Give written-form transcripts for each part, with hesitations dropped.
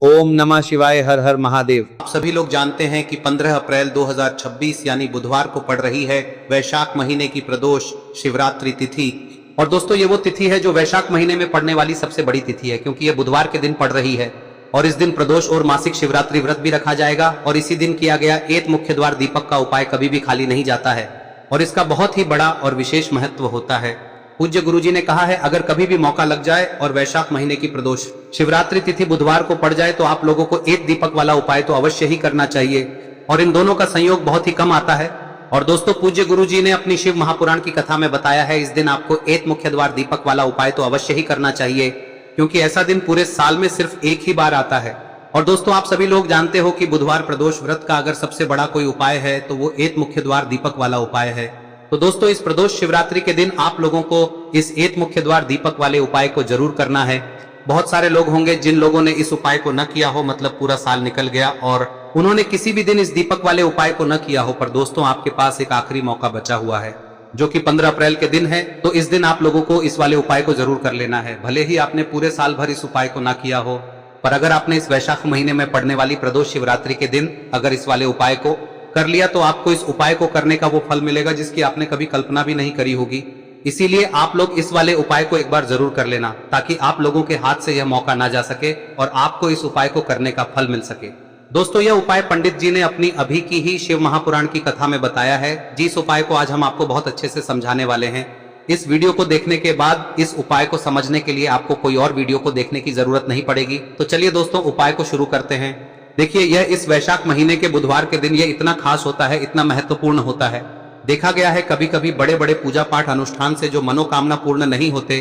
ओम नमः शिवाय। हर हर महादेव। आप सभी लोग जानते हैं कि 15 अप्रैल 2026 यानी बुधवार को पड़ रही है वैशाख महीने की प्रदोष शिवरात्रि तिथि। और दोस्तों ये वो तिथि है जो वैशाख महीने में पड़ने वाली सबसे बड़ी तिथि है, क्योंकि ये बुधवार के दिन पड़ रही है। और इस दिन प्रदोष और मासिक शिवरात्रि व्रत भी रखा जाएगा। और इसी दिन किया गया एक मुख्य द्वार दीपक का उपाय कभी भी खाली नहीं जाता है और इसका बहुत ही बड़ा और विशेष महत्व होता है। पूज्य गुरुजी ने कहा है, अगर कभी भी मौका लग जाए और वैशाख महीने की प्रदोष शिवरात्रि तिथि बुधवार को पड़ जाए तो आप लोगों को एक दीपक वाला उपाय तो अवश्य ही करना चाहिए। और इन दोनों का संयोग बहुत ही कम आता है। और दोस्तों पूज्य गुरुजी ने अपनी शिव महापुराण की कथा में बताया है, इस दिन आपको एक मुख्य द्वार दीपक वाला उपाय तो अवश्य ही करना चाहिए, क्योंकि ऐसा दिन पूरे साल में सिर्फ एक ही बार आता है। और दोस्तों आप सभी लोग जानते हो कि बुधवार प्रदोष व्रत का अगर सबसे बड़ा कोई उपाय है तो वो एक मुख्य द्वार दीपक वाला उपाय है। तो दोस्तों इस प्रदोष शिवरात्रि के दिन आप लोगों को इस एक मुख्य द्वार दीपक वाले उपाय को जरूर करना है। बहुत सारे लोग होंगे जिन लोगों ने इस उपाय को न किया हो, मतलब पूरा साल निकल गया और उन्होंने किसी भी दिन इस दीपक वाले उपाय को न किया हो। पर दोस्तों आपके पास एक आखिरी मौका बचा हुआ है जो कि 15 अप्रैल के दिन है। तो इस दिन आप लोगों को इस वाले उपाय को जरूर कर लेना है। भले ही आपने पूरे साल भर इस उपाय को ना किया हो, पर अगर आपने इस वैशाख महीने में पड़ने वाली प्रदोष शिवरात्रि के दिन अगर इस वाले उपाय को कर लिया तो आपको इस उपाय को करने का वो फल मिलेगा जिसकी आपने कभी कल्पना भी नहीं करी होगी। इसीलिए आप लोग इस वाले उपाय को एक बार जरूर कर लेना, ताकि आप लोगों के हाथ से यह मौका ना जा सके और आपको इस उपाय को करने का फल मिल सके। दोस्तों यह उपाय पंडित जी ने अपनी अभी की ही शिव महापुराण की कथा में बताया है, जिस उपाय को आज हम आपको बहुत अच्छे से समझाने वाले हैं। इस वीडियो को देखने के बाद इस उपाय को समझने के लिए आपको कोई और वीडियो को देखने की जरूरत नहीं पड़ेगी। तो चलिए दोस्तों उपाय को शुरू करते हैं। देखिए यह इस वैशाख महीने के बुधवार के दिन यह इतना खास होता है, इतना महत्वपूर्ण होता है। देखा गया है कभी कभी बड़े बड़े पूजा पाठ अनुष्ठान से जो मनोकामना पूर्ण नहीं होते,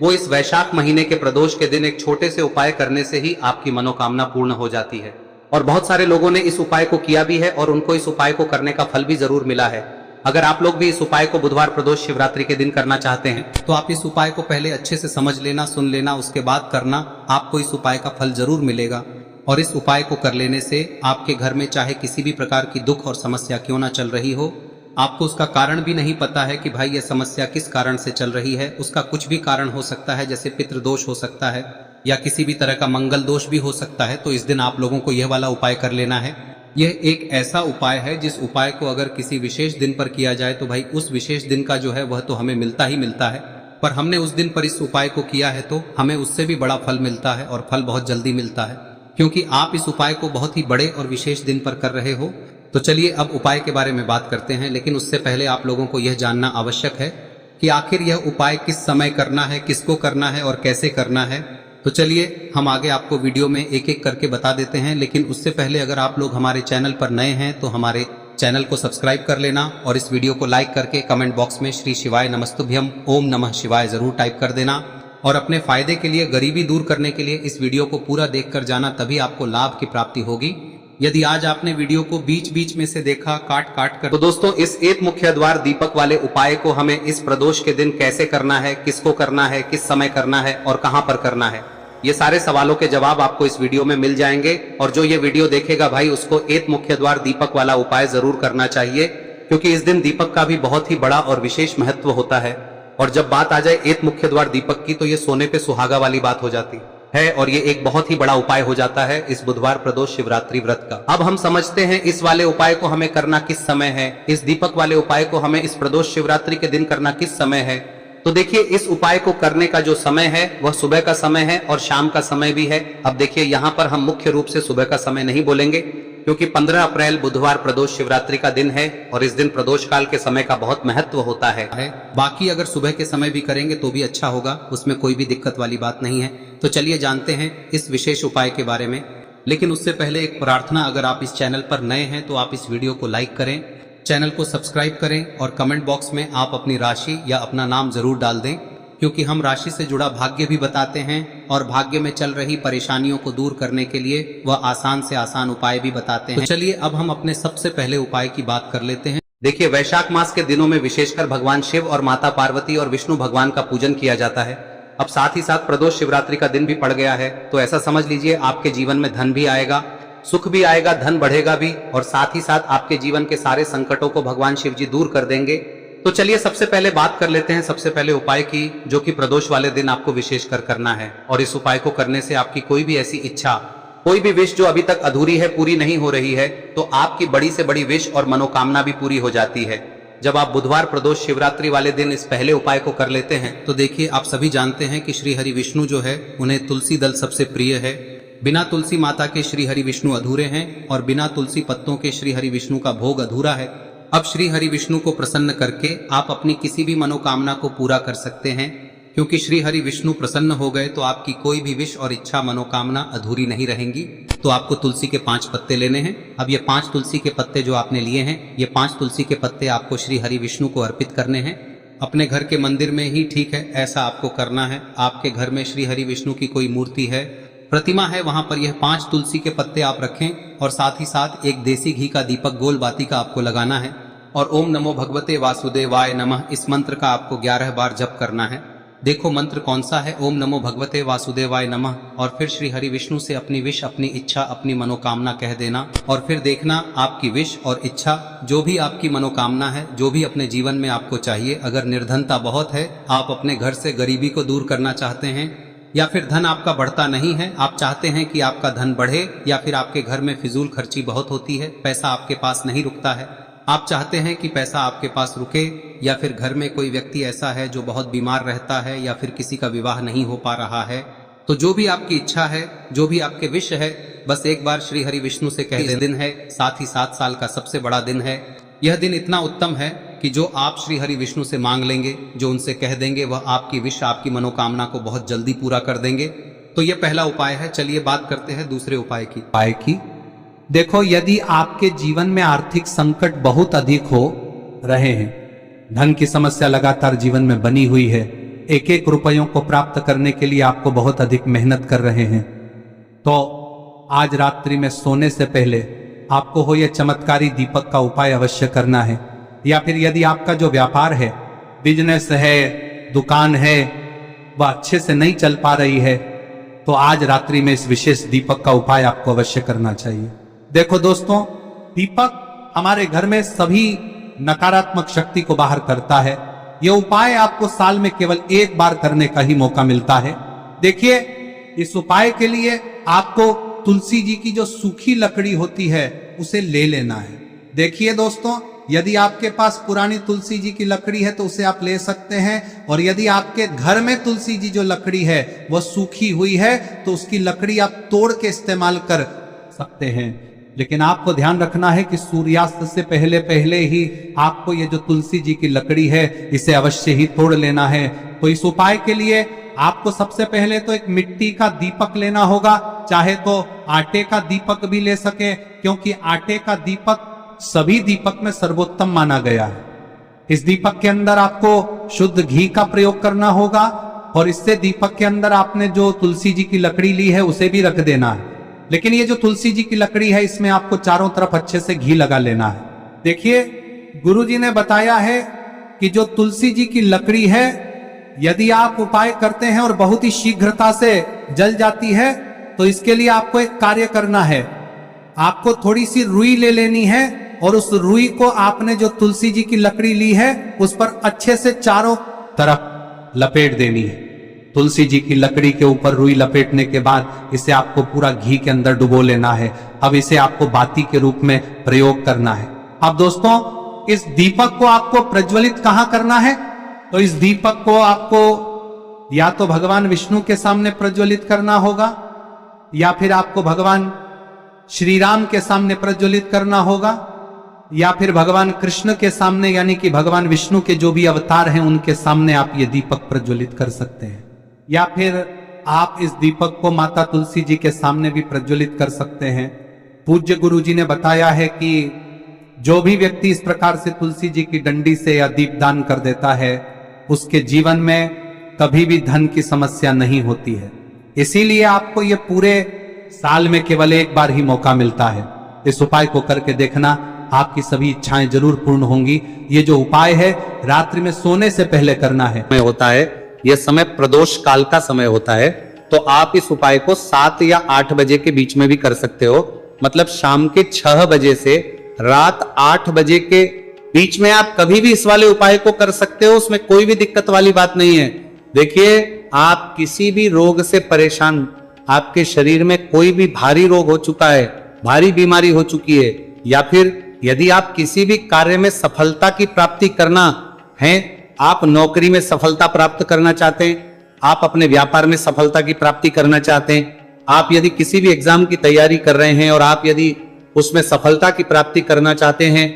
वो इस वैशाख महीने के प्रदोष के दिन एक छोटे से उपाय करने से ही आपकी मनोकामना पूर्ण हो जाती है। और बहुत सारे लोगों ने इस उपाय को किया भी है और उनको इस उपाय को करने का फल भी जरूर मिला है। अगर आप लोग भी इस उपाय को बुधवार प्रदोष शिवरात्रि के दिन करना चाहते हैं तो आप इस उपाय को पहले अच्छे से समझ लेना, सुन लेना, उसके बाद करना। आपको इस उपाय का फल जरूर मिलेगा। और इस उपाय को कर लेने से आपके घर में चाहे किसी भी प्रकार की दुख और समस्या क्यों ना चल रही हो, आपको उसका कारण भी नहीं पता है कि भाई यह समस्या किस कारण से चल रही है, उसका कुछ भी कारण हो सकता है, जैसे पितृदोष हो सकता है या किसी भी तरह का मंगल दोष भी हो सकता है। तो इस दिन आप लोगों को यह वाला उपाय कर लेना है। यह एक ऐसा उपाय है जिस उपाय को अगर किसी विशेष दिन पर किया जाए तो भाई उस विशेष दिन का जो है वह तो हमें मिलता ही मिलता है, पर हमने उस दिन पर इस उपाय को किया है तो हमें उससे भी बड़ा फल मिलता है और फल बहुत जल्दी मिलता है, क्योंकि आप इस उपाय को बहुत ही बड़े और विशेष दिन पर कर रहे हो। तो चलिए अब उपाय के बारे में बात करते हैं, लेकिन उससे पहले आप लोगों को यह जानना आवश्यक है कि आखिर यह उपाय किस समय करना है, किसको करना है और कैसे करना है। तो चलिए हम आगे आपको वीडियो में एक एक करके बता देते हैं, लेकिन उससे पहले अगर आप लोग हमारे चैनल पर नए हैं तो हमारे चैनल को सब्सक्राइब कर लेना और इस वीडियो को लाइक करके कमेंट बॉक्स में श्री शिवाय नमस्तुभ्यम ओम नमः शिवाय जरूर टाइप कर देना। और अपने फायदे के लिए, गरीबी दूर करने के लिए इस वीडियो को पूरा देखकर जाना, तभी आपको लाभ की प्राप्ति होगी। यदि आज आपने वीडियो को बीच बीच में से देखा काट काट कर, तो दोस्तों इस एक मुख्य द्वार दीपक वाले उपाय को हमें इस प्रदोष के दिन कैसे करना है, किसको करना है, किस समय करना है और कहां पर करना है, ये सारे सवालों के जवाब आपको इस वीडियो में मिल जाएंगे। और जो ये वीडियो देखेगा भाई उसको एक मुख्य द्वार दीपक वाला उपाय जरूर करना चाहिए, क्योंकि इस दिन दीपक का भी बहुत ही बड़ा और विशेष महत्व होता है। और जब बात आ जाए एक मुख्य द्वार दीपक की तो ये सोने पे सुहागा वाली बात हो जाती है और ये एक बहुत ही बड़ा उपाय हो जाता है इस बुधवार प्रदोष शिवरात्रि व्रत का। अब हम समझते हैं इस वाले उपाय को हमें करना किस समय है, इस दीपक वाले उपाय को हमें इस प्रदोष शिवरात्रि के दिन करना किस समय है। तो देखिए इस उपाय को करने का जो समय है वह सुबह का समय है और शाम का समय भी है। अब देखिए यहाँ पर हम मुख्य रूप से सुबह का समय नहीं बोलेंगे, क्योंकि 15 अप्रैल बुधवार प्रदोष शिवरात्रि का दिन है और इस दिन प्रदोष काल के समय का बहुत महत्व होता है। बाकी अगर सुबह के समय भी करेंगे तो भी अच्छा होगा, उसमें कोई भी दिक्कत वाली बात नहीं है। तो चलिए जानते हैं इस विशेष उपाय के बारे में। लेकिन उससे पहले एक प्रार्थना, अगर आप इस चैनल पर नए हैं तो आप इस वीडियो को लाइक करें, चैनल को सब्सक्राइब करें और कमेंट बॉक्स में आप अपनी राशि या अपना नाम जरूर डाल दें, क्योंकि हम राशि से जुड़ा भाग्य भी बताते हैं और भाग्य में चल रही परेशानियों को दूर करने के लिए वह आसान से आसान उपाय भी बताते हैं। तो चलिए अब हम अपने सबसे पहले उपाय की बात कर लेते हैं। देखिए वैशाख मास के दिनों में विशेषकर भगवान शिव और माता पार्वती और विष्णु भगवान का पूजन किया जाता है। अब साथ ही साथ प्रदोष शिवरात्रि का दिन भी पड़ गया है, तो ऐसा समझ लीजिए आपके जीवन में धन भी आएगा, सुख भी आएगा, धन बढ़ेगा भी, और साथ ही साथ आपके जीवन के सारे संकटों को भगवान शिव जी दूर कर देंगे। तो चलिए सबसे पहले बात कर लेते हैं सबसे पहले उपाय की, जो कि प्रदोष वाले दिन आपको विशेषकर करना है। और इस उपाय को करने से आपकी कोई भी ऐसी इच्छा कोई भी विश जो अभी तक अधूरी है, पूरी नहीं हो रही है, तो आपकी बड़ी से बड़ी विश और मनोकामना भी पूरी हो जाती है। जब आप बुधवार प्रदोष शिवरात्रि वाले दिन इस पहले उपाय को कर लेते हैं तो देखिए, आप सभी जानते हैं कि श्री हरि विष्णु जो है उन्हें तुलसी दल सबसे प्रिय है। बिना तुलसी माता के श्री हरि विष्णु अधूरे हैं और बिना तुलसी पत्तों के श्री हरि विष्णु का भोग अधूरा है। अब श्री हरि विष्णु को प्रसन्न करके आप अपनी किसी भी मनोकामना को पूरा कर सकते हैं, क्योंकि श्री हरि विष्णु प्रसन्न हो गए तो आपकी कोई भी विश और इच्छा मनोकामना अधूरी नहीं रहेंगी। तो आपको तुलसी के 5 पत्ते लेने हैं। अब ये 5 तुलसी के पत्ते जो आपने लिए हैं, ये 5 तुलसी के पत्ते आपको श्री हरि विष्णु को अर्पित करने हैं। अपने घर के मंदिर में ही ठीक है, ऐसा आपको करना है। आपके घर में श्री हरि विष्णु की कोई मूर्ति है, प्रतिमा है, वहां पर यह 5 तुलसी के पत्ते आप रखें और साथ ही साथ एक देसी घी का दीपक गोल बाती का आपको लगाना है और ओम नमो भगवते वासुदेवाय नमः इस मंत्र का आपको 11 बार जप करना है। देखो मंत्र कौन सा है, ओम नमो भगवते वासुदेवाय नमः, और फिर श्री हरि विष्णु से अपनी विश, अपनी इच्छा, अपनी मनोकामना कह देना और फिर देखना आपकी विश और इच्छा, जो भी आपकी मनोकामना है, जो भी अपने जीवन में आपको चाहिए। अगर निर्धनता बहुत है, आप अपने घर से गरीबी को दूर करना चाहते हैं, या फिर धन आपका बढ़ता नहीं है, आप चाहते हैं कि आपका धन बढ़े, या फिर आपके घर में फिजूल खर्ची बहुत होती है, पैसा आपके पास नहीं रुकता है, आप चाहते हैं कि पैसा आपके पास रुके, या फिर घर में कोई व्यक्ति ऐसा है जो बहुत बीमार रहता है, या फिर किसी का विवाह नहीं हो पा रहा है, तो जो भी आपकी इच्छा है, जो भी आपके विश है, बस एक बार श्री हरि विष्णु से कह दिन है। साथ ही 7 साल का सबसे बड़ा दिन है। यह दिन इतना उत्तम है कि जो आप श्री हरि विष्णु से मांग लेंगे, जो उनसे कह देंगे, वह आपकी विश, आपकी मनोकामना को बहुत जल्दी पूरा कर देंगे। तो यह पहला उपाय है। चलिए बात करते हैं दूसरे उपाय की। देखो, यदि आपके जीवन में आर्थिक संकट बहुत अधिक हो रहे हैं, धन की समस्या लगातार जीवन में बनी हुई है, एक एक रुपयों को प्राप्त करने के लिए आपको बहुत अधिक मेहनत कर रहे हैं, तो आज रात्रि में सोने से पहले आपको हो यह चमत्कारी दीपक का उपाय अवश्य करना है। या फिर यदि आपका जो व्यापार है, बिजनेस है, दुकान है, वह अच्छे से नहीं चल पा रही है, तो आज रात्रि में इस विशेष दीपक का उपाय आपको अवश्य करना चाहिए। देखो दोस्तों, दीपक हमारे घर में सभी नकारात्मक शक्ति को बाहर करता है। यह उपाय आपको साल में केवल 1 बार करने का ही मौका मिलता है। देखिए, इस उपाय के लिए आपको तुलसी जी की जो सूखी लकड़ी होती है उसे ले लेना है। देखिए दोस्तों, यदि आपके पास पुरानी तुलसी जी की लकड़ी है तो उसे आप ले सकते हैं, और यदि आपके घर में तुलसी जी जो लकड़ी है वह सूखी हुई है तो उसकी लकड़ी आप तोड़ के इस्तेमाल कर सकते हैं। लेकिन आपको ध्यान रखना है कि सूर्यास्त से पहले पहले ही आपको ये जो तुलसी जी की लकड़ी है इसे अवश्य ही तोड़ लेना है। तो इस उपाय के लिए आपको सबसे पहले तो एक मिट्टी का दीपक लेना होगा, चाहे तो आटे का दीपक भी ले सके, क्योंकि आटे का दीपक सभी दीपक में सर्वोत्तम माना गया है। इस दीपक के अंदर आपको शुद्ध घी का प्रयोग करना होगा, और इससे दीपक के अंदर आपने जो तुलसी जी की लकड़ी ली है उसे भी रख देना है। लेकिन ये जो तुलसी जी की लकड़ी है, इसमें आपको चारों तरफ अच्छे से घी लगा लेना है। देखिए, गुरुजी ने बताया है कि जो तुलसी जी की लकड़ी है, यदि आप उपाय करते हैं और बहुत ही शीघ्रता से जल जाती है, तो इसके लिए आपको एक कार्य करना है। आपको थोड़ी सी रुई ले लेनी है और उस रुई को आपने जो तुलसी जी की लकड़ी ली है उस पर अच्छे से चारों तरफ लपेट देनी है। तुलसी जी की लकड़ी के ऊपर रुई लपेटने के बाद इसे आपको पूरा घी के अंदर डुबो लेना है। अब इसे आपको बाती के रूप में प्रयोग करना है। अब दोस्तों, इस दीपक को आपको प्रज्वलित कहां करना है? तो इस दीपक को आपको या तो भगवान विष्णु के सामने प्रज्वलित करना होगा, या फिर आपको भगवान श्री राम के सामने प्रज्वलित करना होगा, या फिर भगवान कृष्ण के सामने, यानी कि भगवान विष्णु के जो भी अवतार हैं उनके सामने आप ये दीपक प्रज्वलित कर सकते हैं। या फिर आप इस दीपक को माता तुलसी जी के सामने भी प्रज्वलित कर सकते हैं। पूज्य गुरु जी ने बताया है कि जो भी व्यक्ति इस प्रकार से तुलसी जी की डंडी से या दीपदान कर देता है, उसके जीवन में कभी भी धन की समस्या नहीं होती है। इसीलिए आपको ये पूरे साल में केवल 1 बार ही मौका मिलता है। इस उपाय को करके देखना, आपकी सभी इच्छाएं जरूर पूर्ण होंगी। ये जो उपाय है रात्रि में सोने से पहले करना है। होता है, यह समय प्रदोष काल का समय होता है, तो आप इस उपाय को 7 या 8 बजे के बीच में भी कर सकते हो। मतलब शाम के 6 बजे से रात 8 बजे के बीच में आप कभी भी इस वाले उपाय को कर सकते हो, उसमें कोई भी दिक्कत वाली बात नहीं है। देखिए, आप किसी भी रोग से परेशान आपके शरीर में कोई भी भारी रोग हो चुका है, भारी बीमारी हो चुकी है, या फिर यदि आप किसी भी कार्य में सफलता की प्राप्ति करना है, आप नौकरी में सफलता प्राप्त करना चाहते हैं, आप अपने व्यापार में सफलता की प्राप्ति करना चाहते हैं, आप यदि किसी भी एग्जाम की तैयारी कर रहे हैं और आप यदि उसमें सफलता की प्राप्ति करना चाहते हैं,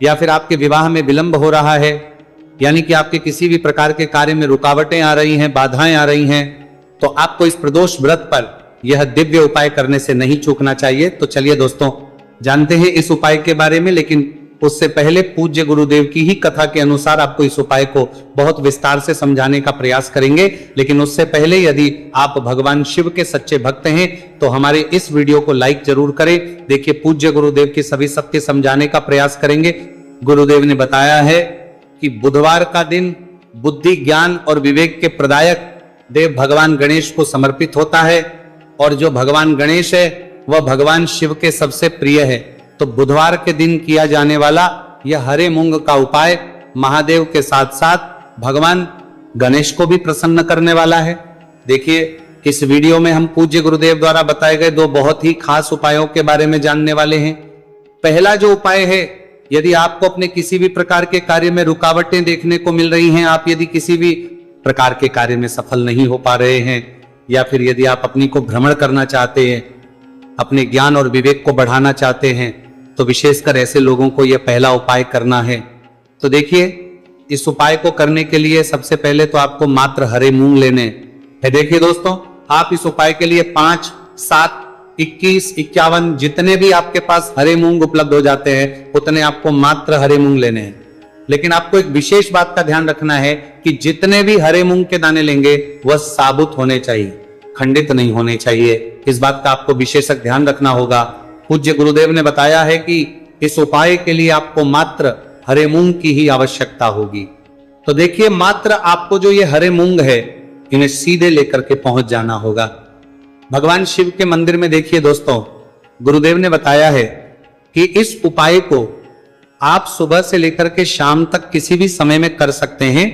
या फिर आपके विवाह में विलंब हो रहा है, यानी कि आपके किसी भी प्रकार के कार्य में रुकावटें आ रही हैं, बाधाएं आ रही हैं, तो आपको इस प्रदोष व्रत पर यह दिव्य उपाय करने से नहीं चूकना चाहिए। तो चलिए दोस्तों जानते हैं इस उपाय के बारे में, लेकिन उससे पहले पूज्य गुरुदेव की ही कथा के अनुसार आपको इस उपाय को बहुत विस्तार से समझाने का प्रयास करेंगे। लेकिन उससे पहले यदि आप भगवान शिव के सच्चे भक्त हैं तो हमारे इस वीडियो को लाइक जरूर करें। देखिए पूज्य गुरुदेव की सभी सत्य समझाने का प्रयास करेंगे। गुरुदेव ने बताया है कि बुधवार का दिन बुद्धि, ज्ञान और विवेक के प्रदायक देव भगवान गणेश को समर्पित होता है, और जो भगवान गणेश है वह भगवान शिव के सबसे प्रिय है। तो बुधवार के दिन किया जाने वाला यह हरे मूंग का उपाय महादेव के साथ साथ भगवान गणेश को भी प्रसन्न करने वाला है। देखिए इस वीडियो में हम पूज्य गुरुदेव द्वारा बताए गए दो बहुत ही खास उपायों के बारे में जानने वाले हैं। पहला जो उपाय है, यदि आपको अपने किसी भी प्रकार के कार्य में रुकावटें देखने को मिल रही हैं, आप यदि किसी भी प्रकार के कार्य में सफल नहीं हो पा रहे हैं, या फिर यदि आप अपनी को भ्रमण करना चाहते हैं, अपने ज्ञान और विवेक को बढ़ाना चाहते हैं, तो विशेषकर ऐसे लोगों को यह पहला उपाय करना है। तो देखिए इस उपाय को करने के लिए सबसे पहले तो आपको मात्र हरे मूंग लेने हैं। देखिए दोस्तों, आप इस उपाय के लिए 5, 7, 21, 51 जितने भी आपके पास हरे मूंग उपलब्ध हो जाते हैं उतने आपको मात्र हरे मूंग लेने हैं। लेकिन आपको एक विशेष बात का ध्यान रखना है कि जितने भी हरे मूंग के दाने लेंगे वह साबुत होने चाहिए, खंडित नहीं होने चाहिए। इस बात का आपको विशेषक ध्यान रखना होगा। पूज्य गुरुदेव ने बताया है कि इस उपाय के लिए आपको मात्र हरे मूंग की ही आवश्यकता होगी। तो देखिए मात्र आपको जो ये हरे मूंग है इन्हें सीधे लेकर के पहुंच जाना होगा भगवान शिव के मंदिर में। देखिए दोस्तों, गुरुदेव ने बताया है कि इस उपाय को आप सुबह से लेकर के शाम तक किसी भी समय में कर सकते हैं,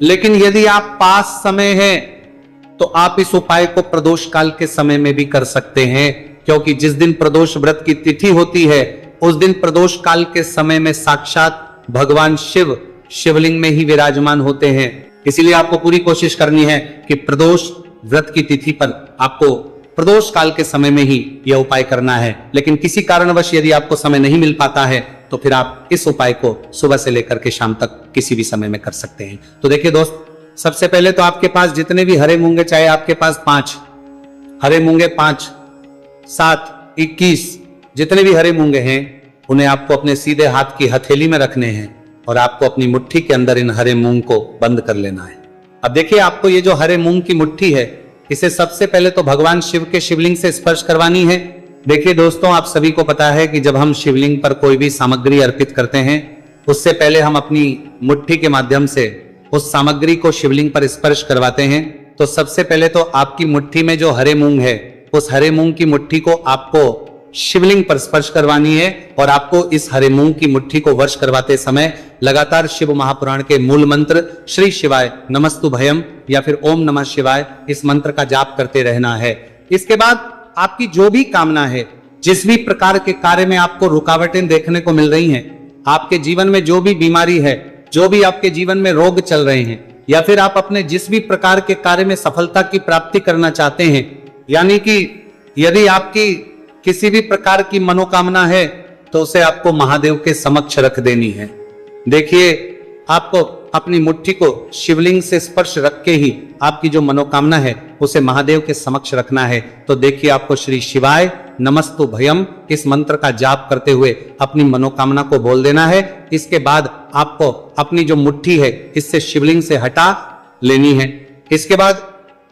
लेकिन यदि आप पास समय है तो आप इस उपाय को प्रदोष काल के समय में भी कर सकते हैं, क्योंकि जिस दिन प्रदोष व्रत की तिथि होती है उस दिन प्रदोष काल के समय में साक्षात भगवान शिव शिवलिंग में ही विराजमान होते हैं। इसीलिए आपको पूरी कोशिश करनी है कि प्रदोष व्रत की तिथि पर आपको प्रदोष काल के समय में ही यह उपाय करना है। लेकिन किसी कारणवश यदि आपको समय नहीं मिल पाता है तो फिर आप इस उपाय को सुबह से लेकर के शाम तक किसी भी समय में कर सकते हैं। तो देखिए दोस्त, सबसे पहले तो आपके पास जितने भी हरे मूंगे, चाहे आपके पास 5 हरे मूंगे, 5, 7, 21 जितने भी हरे मूंगे हैं उन्हें आपको अपने सीधे हाथ की हथेली में रखने हैं और आपको अपनी मुट्ठी के अंदर इन हरे मूंग को बंद कर लेना है। अब देखिए आपको ये जो हरे मूंग की मुट्ठी है इसे सबसे पहले तो भगवान शिव के शिवलिंग से स्पर्श करवानी है। देखिए दोस्तों, आप सभी को पता है कि जब हम शिवलिंग पर कोई भी सामग्री अर्पित करते हैं उससे पहले हम अपनी मुट्ठी के माध्यम से उस सामग्री को शिवलिंग पर स्पर्श करवाते हैं। तो सबसे पहले तो आपकी मुट्ठी में जो हरे मूंग है उस हरे मूंग की मुट्ठी को आपको शिवलिंग पर स्पर्श करवानी है, और आपको इस हरे मूंग की मुट्ठी को वर्ष करवाते समय लगातार शिव महापुराण के मूल मंत्र श्री शिवाय नमस्तु भयम या फिर ओम नमः शिवाय इस मंत्र का जाप करते रहना है। इसके बाद आपकी जो भी कामना है, जिस भी प्रकार के कार्य में आपको रुकावटें देखने को मिल रही हैं, आपके जीवन में जो भी बीमारी है, जो भी आपके जीवन में रोग चल रहे हैं, या फिर आप अपने जिस भी प्रकार के कार्य में सफलता की प्राप्ति करना चाहते हैं, यानी कि यदि आपकी किसी भी प्रकार की मनोकामना है तो उसे आपको महादेव के समक्ष रख देनी है। देखिए आपको अपनी मुट्ठी को शिवलिंग से स्पर्श रख के ही आपकी जो मनोकामना है उसे महादेव के समक्ष रखना है। तो देखिए आपको श्री शिवाय नमस्तु भयम इस मंत्र का जाप करते हुए अपनी मनोकामना को बोल देना है। इसके बाद आपको अपनी जो मुट्ठी है इससे शिवलिंग से हटा लेनी है। इसके बाद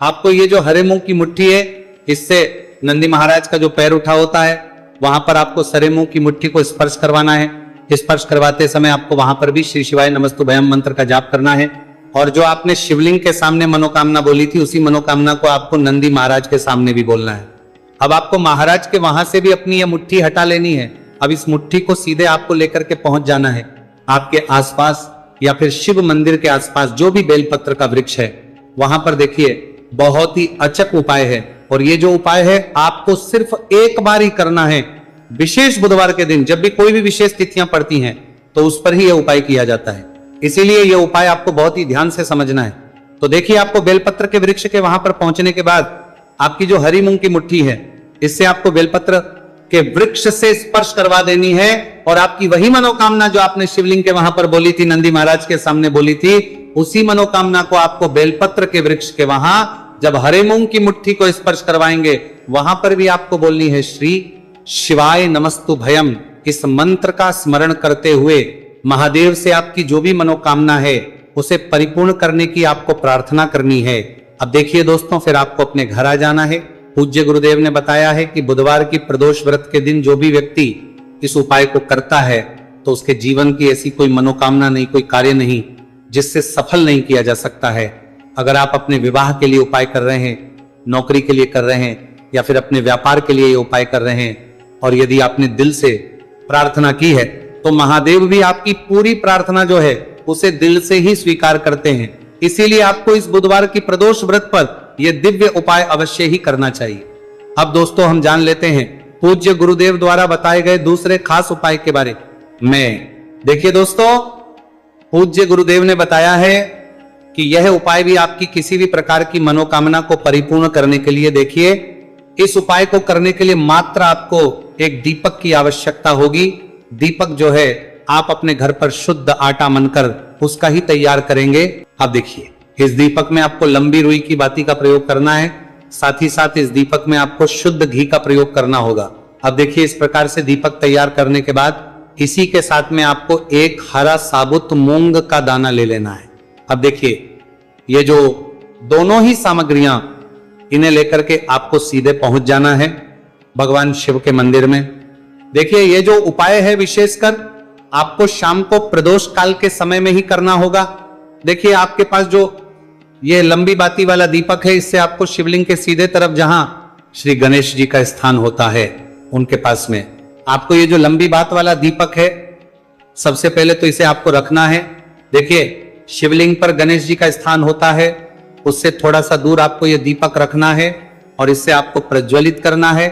आपको ये जो हरे मूंग की मुट्ठी है इससे नंदी महाराज का जो पैर उठा होता है वहां पर आपको हरे मूंग की मुट्ठी को स्पर्श करवाना है। स्पर्श करवाते समय आपको वहां पर भी श्री शिवाय नमस्तु भयम मंत्र का जाप करना है, और जो आपने शिवलिंग के सामने मनोकामना बोली थी उसी मनोकामना को आपको नंदी महाराज के सामने भी बोलना है। अब आपको महाराज के वहां से भी अपनी यह मुट्ठी हटा लेनी है। अब इस मुट्ठी को सीधे आपको लेकर के पहुंच जाना है आपके आसपास या फिर शिव मंदिर के आसपास जो भी बेलपत्र का वृक्ष है वहां पर। देखिए बहुत ही अचक उपाय है, और ये जो उपाय है आपको सिर्फ एक बार ही करना है। विशेष बुधवार के दिन जब भी कोई भी विशेष तिथियां पड़ती हैं तो उस पर ही यह उपाय किया जाता है। इसीलिए यह उपाय आपको बहुत ही ध्यान से समझना है। तो देखिए, आपको बेलपत्र के वृक्ष के वहां पर पहुंचने के बाद आपकी जो हरी मूंग की मुट्ठी है, इससे आपको बेलपत्र के वृक्ष से स्पर्श करवा देनी है और आपकी वही मनोकामना जो आपने शिवलिंग के वहां पर बोली थी, नंदी महाराज के सामने बोली थी, उसी मनोकामना को आपको बेलपत्र के वृक्ष के वहां जब हरे मूंग की मुट्ठी को स्पर्श करवाएंगे, वहां पर भी आपको बोलनी है श्री शिवाय नमस्तु भयम। इस मंत्र का स्मरण करते हुए महादेव से आपकी जो भी मनोकामना है उसे परिपूर्ण करने की आपको प्रार्थना करनी है। अब देखिए दोस्तों, फिर आपको अपने घर आ जाना है। पूज्य गुरुदेव ने बताया है कि बुधवार की प्रदोष व्रत के दिन जो भी व्यक्ति इस उपाय को करता है तो उसके जीवन की ऐसी कोई मनोकामना नहीं, कोई कार्य नहीं जिससे सफल नहीं किया जा सकता है। अगर आप अपने विवाह के लिए उपाय कर रहे हैं, नौकरी के लिए कर रहे हैं या फिर अपने व्यापार के लिए ये उपाय कर रहे हैं और यदि आपने दिल से प्रार्थना की है तो महादेव भी आपकी पूरी प्रार्थना जो है उसे दिल से ही स्वीकार करते हैं। इसीलिए आपको इस बुधवार की प्रदोष व्रत पर यह दिव्य उपाय अवश्य ही करना चाहिए। अब दोस्तों, हम जान लेते हैं पूज्य गुरुदेव द्वारा बताए गए दूसरे खास उपाय के बारे में। देखिए दोस्तों, पूज्य गुरुदेव ने बताया है कि यह उपाय भी आपकी किसी भी प्रकार की मनोकामना को परिपूर्ण करने के लिए, देखिए, इस उपाय को करने के लिए मात्र आपको एक दीपक की आवश्यकता होगी। दीपक जो है आप अपने घर पर शुद्ध आटा मनकर उसका ही तैयार करेंगे। अब देखिए, इस दीपक में आपको लंबी रुई की बाती का प्रयोग करना है, साथ ही साथ इस दीपक में आपको शुद्ध घी का प्रयोग करना होगा। अब देखिए, इस प्रकार से दीपक तैयार करने के बाद इसी के साथ में आपको एक हरा साबुत मूंग का दाना ले लेना है। अब देखिए, ये जो दोनों ही सामग्रियां, इन्हें लेकर के आपको सीधे पहुंच जाना है भगवान शिव के मंदिर में। देखिए, ये जो उपाय है विशेषकर आपको शाम को प्रदोष काल के समय में ही करना होगा। देखिए, आपके पास जो ये लंबी बाती वाला दीपक है, इससे आपको शिवलिंग के सीधे तरफ जहां श्री गणेश जी का स्थान होता है उनके पास में आपको ये जो लंबी बात वाला दीपक है, सबसे पहले तो इसे आपको रखना है। देखिए, शिवलिंग पर गणेश जी का स्थान होता है, उससे थोड़ा सा दूर आपको ये दीपक रखना है और इससे आपको प्रज्वलित करना है।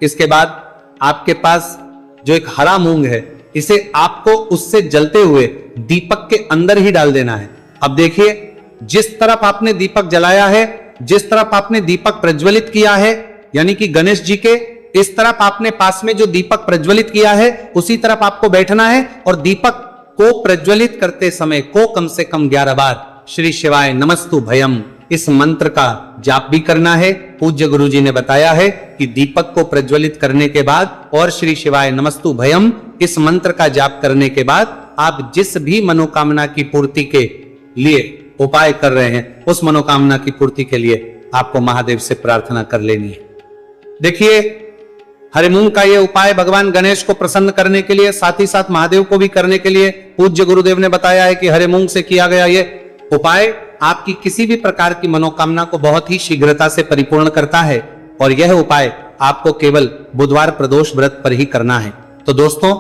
इसके बाद आपके पास जो एक हरा मूंग है, इसे आपको उससे जलते हुए दीपक के अंदर ही डाल देना है। अब देखिए, जिस तरफ आपने दीपक जलाया है, जिस तरफ आपने दीपक प्रज्वलित किया है, यानी कि गणेश जी के इस तरफ आपने पास में जो दीपक प्रज्वलित किया है उसी तरफ आपको बैठना है और दीपक को प्रज्वलित करते समय को कम से कम 11 बार श्री शिवाय नमस्तु भयम इस मंत्र का जाप भी करना है। पूज्य गुरु जी ने बताया है कि दीपक को प्रज्वलित करने के बाद और श्री शिवाय नमस्तु भयम इस मंत्र का जाप करने के बाद आप जिस भी मनोकामना की पूर्ति के लिए उपाय कर रहे हैं, उस मनोकामना की पूर्ति के लिए आपको महादेव से प्रार्थना कर लेनी है। देखिए, हरे मूंग का यह उपाय भगवान गणेश को प्रसन्न करने के लिए, साथ ही साथ महादेव को भी करने के लिए पूज्य गुरुदेव ने बताया है कि हरे मूंग से किया गया यह उपाय आपकी किसी भी प्रकार की मनोकामना को बहुत ही शीघ्रता से परिपूर्ण करता है और यह उपाय आपको केवल बुधवार प्रदोष व्रत पर ही करना है। तो दोस्तों,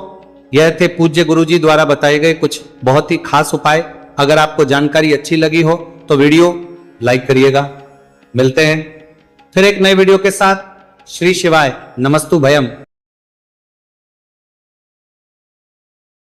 यह थे पूज्य गुरुजी द्वारा बताए गए कुछ बहुत ही खास उपाय। अगर आपको जानकारी अच्छी लगी हो तो वीडियो लाइक करिएगा। मिलते हैं फिर एक नए वीडियो के साथ। श्री शिवाय नमस्तु भयम।